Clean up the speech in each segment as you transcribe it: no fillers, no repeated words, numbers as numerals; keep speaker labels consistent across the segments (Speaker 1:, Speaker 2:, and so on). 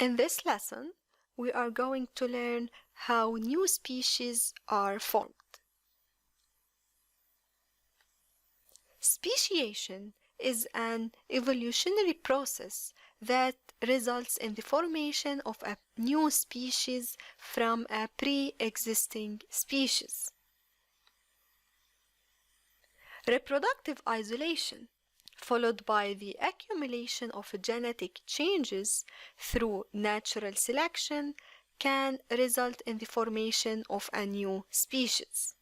Speaker 1: In this lesson, we are going to learn how new species are formed. Speciation is an evolutionary process that results in the formation of a new species from a pre-existing species. Reproductive isolation, followed by the accumulation of genetic changes through natural selection, can result in the formation of a new species.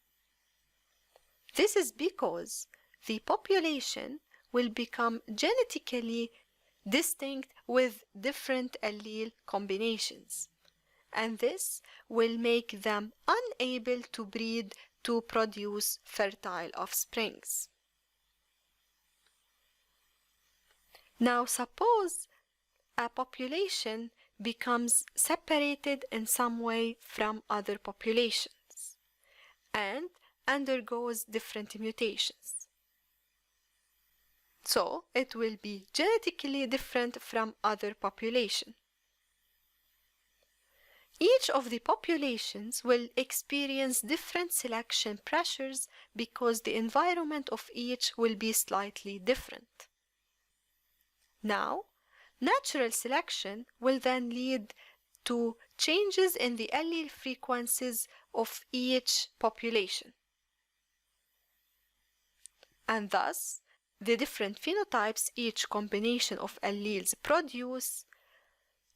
Speaker 1: This is because the population will become genetically distinct with different allele combinations, and this will make them unable to breed to produce fertile offsprings. Now suppose a population becomes separated in some way from other populations and undergoes different mutations. So it will be genetically different from other populations. Each of the populations will experience different selection pressures because the environment of each will be slightly different. Now, natural selection will then lead to changes in the allele frequencies of each population. And thus, the different phenotypes each combination of alleles produce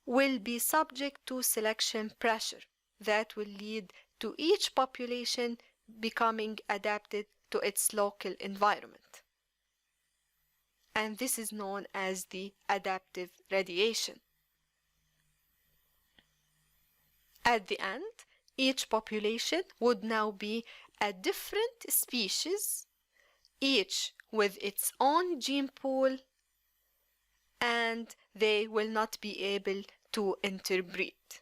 Speaker 1: will be subject to selection pressure that will lead to each population becoming adapted to its local environment. And this is known as the adaptive radiation. At the end, each population would now be a different species, each with its own gene pool, and they will not be able to interbreed.